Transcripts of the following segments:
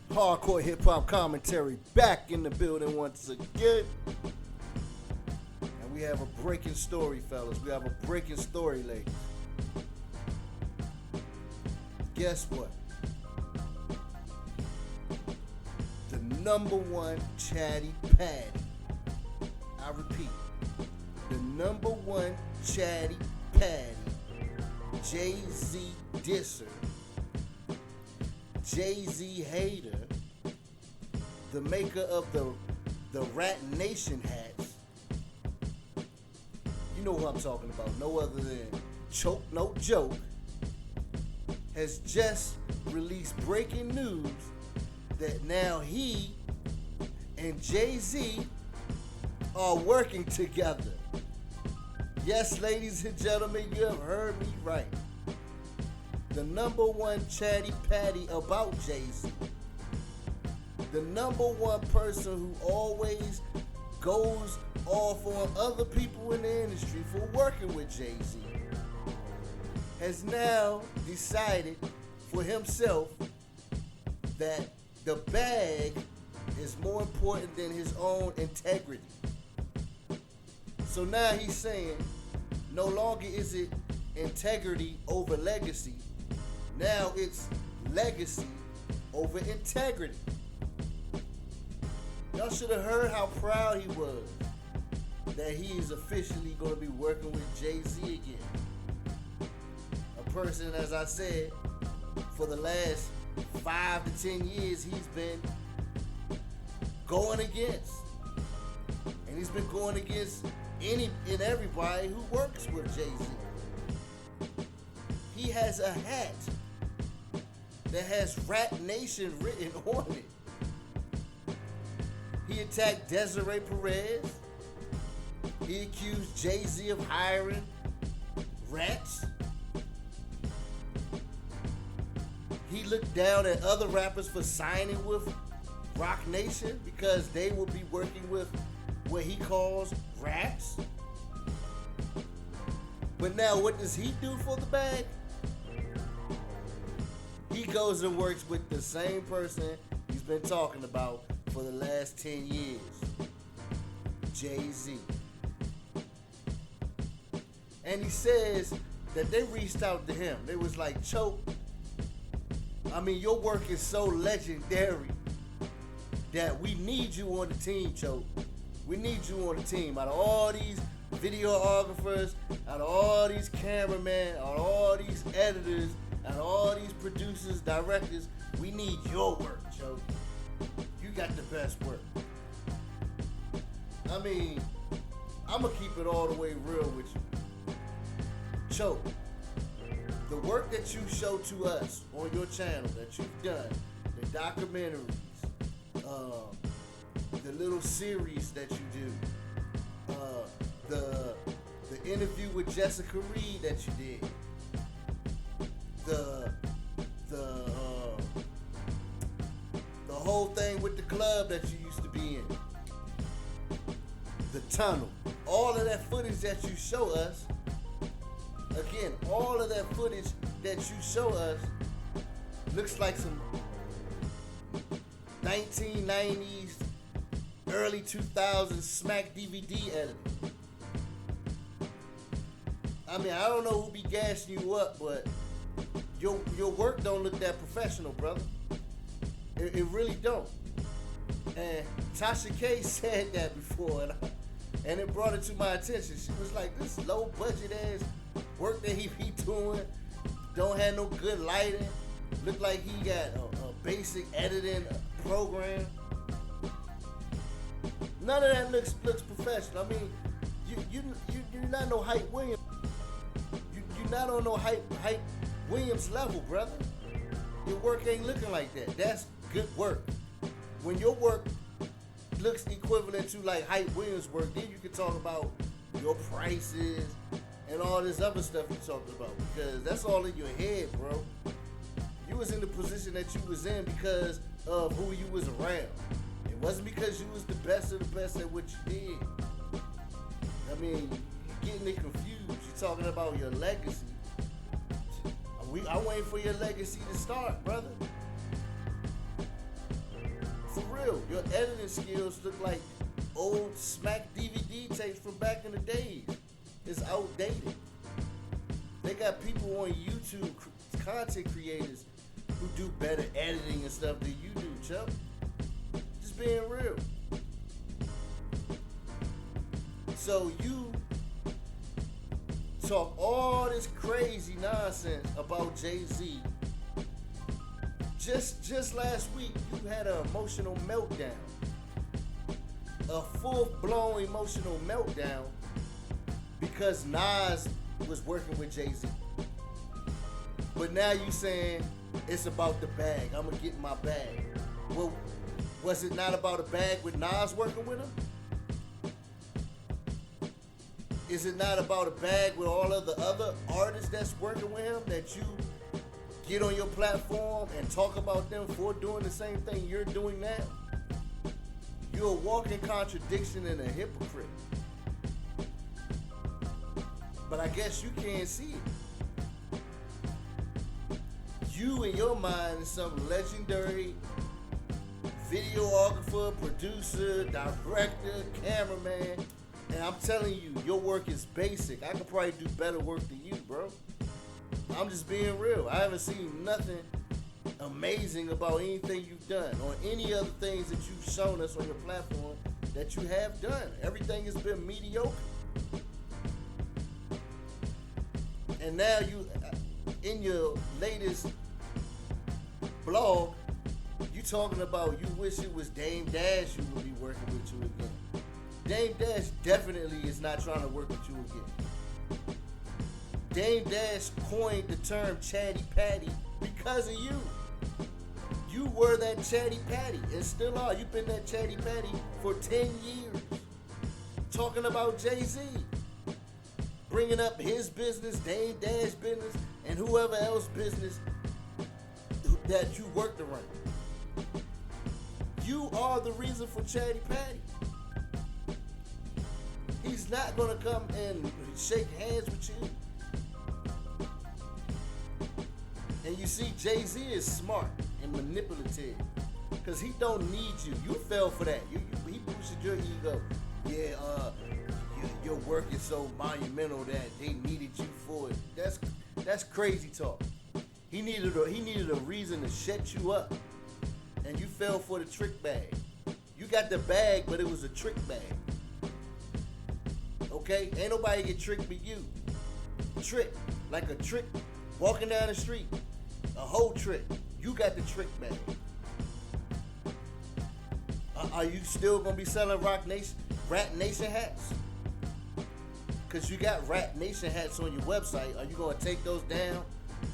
Hardcore hip hop commentary back in the building once again. And we have a breaking story, fellas. We have a breaking story, ladies. Guess what? The number one chatty patty. I repeat, the number one chatty patty. Jay-Z disser. Jay-Z hater, the maker of the Rat Nation hats. You know who I'm talking about, no other than Choke No Joke, has just released breaking news that now he and Jay-Z are working together. Yes, ladies and gentlemen, you have heard me right. The number one chatty patty about Jay-Z. The number one person who always goes off on other people in the industry for working with Jay-Z has now decided for himself that the bag is more important than his own integrity. So now he's saying no longer is it integrity over legacy. Now it's legacy over integrity. Y'all should have heard how proud he was that he is officially going to be working with Jay-Z again. A person, as I said, for the last 5 to 10 years he's been going against. And he's been going against any and everybody who works with Jay-Z. He has a hat that has Rat Nation written on it. He attacked Desiree Perez. He accused Jay-Z of hiring rats. He looked down at other rappers for signing with Roc Nation because they will be working with what he calls rats. But now what does he do for the bag? He goes and works with the same person he's been talking about for the last 10 years. Jay-Z. And he says that they reached out to him. They was like, Choke, I mean, your work is so legendary that we need you on the team, Choke. We need you on the team. Out of all these videographers, out of all these cameramen, out of all these editors, out of all these producers, directors, we need your work, Choke. You got the best work. I mean, I'm going to keep it all the way real with you. Choke, the work that you show to us on your channel that you've done, the documentaries, the little series that you do, the interview with Jessica Reed that you did, the whole thing with the club that you used to be in, the tunnel, all of that footage that you show us, again, all of that footage that you show us looks like some 1990s, early 2000s smack DVD editing. I mean, I don't know who be gassing you up, but your work don't look that professional, brother. It really don't. And Tasha K said that before, and it brought it to my attention. She was like, this low budget ass work that he be doing, don't have no good lighting, look like he got a basic editing program. None of that looks professional. I mean, you're not no Hype Williams. You're not on no Hype Williams level, brother. Your work ain't looking like that. That's good work. When your work looks equivalent to like Hype Williams' work, then you can talk about your prices and all this other stuff you're talking about, because that's all in your head, bro. You was in the position that you was in because of who you was around. It wasn't because you was the best of the best at what you did. I mean, you're getting it confused. You're talking about your legacy. I'm waiting for your legacy to start, brother. Your editing skills look like old smack DVD tapes from back in the days. It's outdated. They got people on YouTube, content creators, who do better editing and stuff than you do, Chuck. Just being real. So you talk all this crazy nonsense about Jay-Z. Just last week, you had an emotional meltdown. A full-blown emotional meltdown because Nas was working with Jay-Z. But now you saying it's about the bag. I'm going to get my bag. Well, was it not about a bag with Nas working with him? Is it not about a bag with all of the other artists that's working with him that you get on your platform and talk about them for doing the same thing you're doing now? You're a walking contradiction and a hypocrite. But I guess you can't see it. You in your mind is some legendary videographer, producer, director, cameraman. And I'm telling you, your work is basic. I could probably do better work than you, bro. I'm just being real. I haven't seen nothing amazing about anything you've done or any other things that you've shown us on your platform that you have done. Everything has been mediocre. And now you, in your latest blog, you talking about you wish it was Dame Dash who would be working with you again. Dame Dash definitely is not trying to work with you again. Dame Dash coined the term Chatty Patty because of you. You were that Chatty Patty and still are. You've been that Chatty Patty for 10 years. Talking about Jay-Z. Bringing up his business, Dame Dash business, and whoever else business that you worked around. You are the reason for Chatty Patty. He's not going to come and shake hands with you. And you see, Jay-Z is smart and manipulative because he don't need you. You fell for that. He boosted your ego. Yeah, your work is so monumental that they needed you for it. That's crazy talk. He needed a reason to shut you up, and you fell for the trick bag. You got the bag, but it was a trick bag. Okay, ain't nobody get tricked but you. Trick, like a trick, walking down the street, a whole trick. You got the trick bag. Are you still gonna be selling Rat Nation hats? Cause you got Rat Nation hats on your website. Are you gonna take those down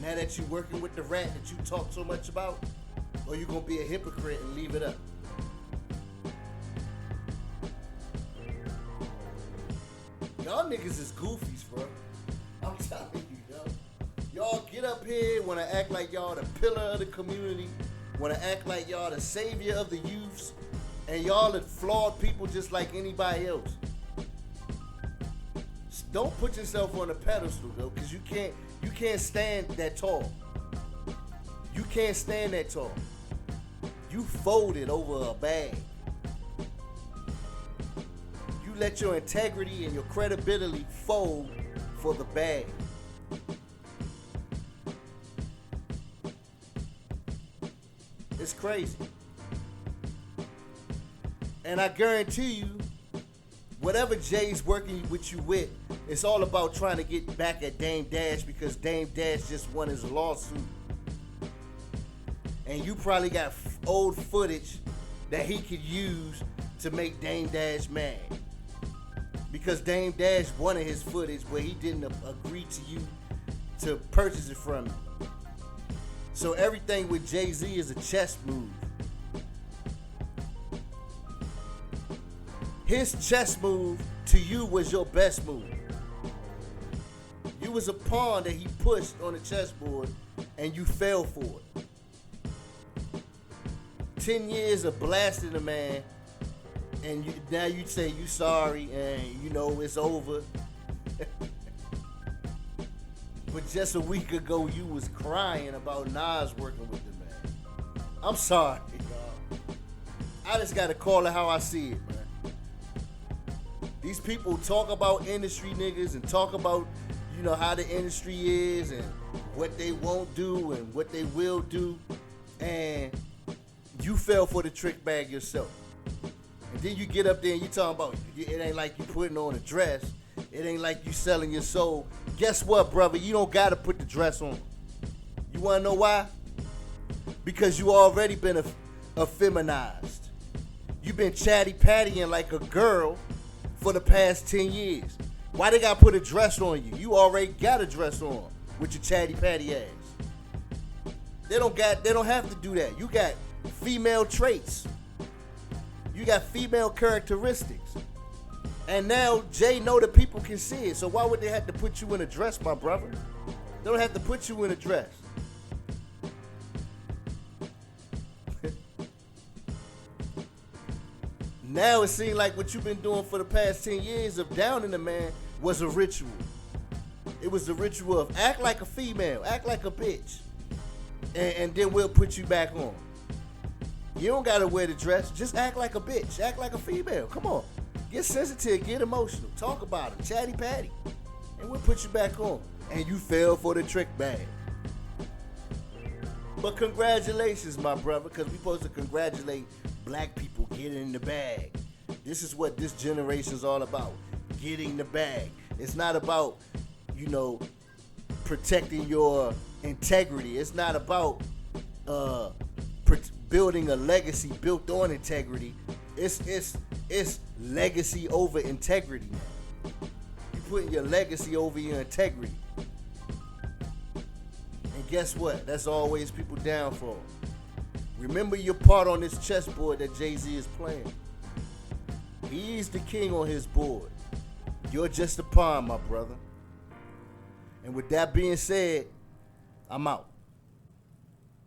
now that you're working with the rat that you talk so much about? Or you gonna be a hypocrite and leave it up? Y'all niggas is goofies, bro. I'm telling you, yo. Y'all get up here, wanna act like y'all the pillar of the community, wanna act like y'all the savior of the youths, and y'all are flawed people just like anybody else. Don't put yourself on a pedestal, though, because you can't stand that tall. You can't stand that tall. You folded over a bag. You let your integrity and your credibility fold for the bag. It's crazy. And I guarantee you, whatever Jay's working with you with, it's all about trying to get back at Dame Dash because Dame Dash just won his lawsuit. And you probably got old footage that he could use to make Dame Dash mad. Because Dame Dash wanted his footage where he didn't agree to you to purchase it from you. So everything with Jay-Z is a chess move. His chess move to you was your best move. You was a pawn that he pushed on the chessboard and you fell for it. 10 years of blasting a man and now you say you sorry and you know it's over. But just a week ago you was crying about Nas working with the man. I'm sorry, y'all. I just gotta call it how I see it, man. These people talk about industry niggas and talk about, you know, how the industry is and what they won't do and what they will do, and you fell for the trick bag yourself. And then you get up there and you talking about it ain't like you putting on a dress, it ain't like you selling your soul. Guess what, brother? You don't gotta put the dress on. You wanna know why? Because you already been effeminized. You've been chatty pattying like a girl for the past 10 years. Why they gotta put a dress on you? You already got a dress on with your chatty patty ass. They don't have to do that. You got female traits. You got female characteristics. And now Jay know that people can see it. So why would they have to put you in a dress, my brother? They don't have to put you in a dress. Now it seems like what you've been doing for the past 10 years of downing a man was a ritual. It was the ritual of act like a female, act like a bitch, and then we'll put you back on. You don't gotta wear the dress, just act like a bitch, act like a female. Come on, get sensitive, get emotional, talk about it, chatty patty, and we'll put you back on. And you fell for the trick bag. But congratulations, my brother, because we're supposed to congratulate black people getting in the bag. This is what this generation's all about, getting the bag. It's not about, you know, protecting your integrity. It's not about building a legacy built on integrity. It's legacy over integrity now. You're putting your legacy over your integrity. And guess what? That's always people downfall. Remember your part on this chessboard that Jay-Z is playing. He's the king on his board. You're just a pawn, my brother. And with that being said, I'm out.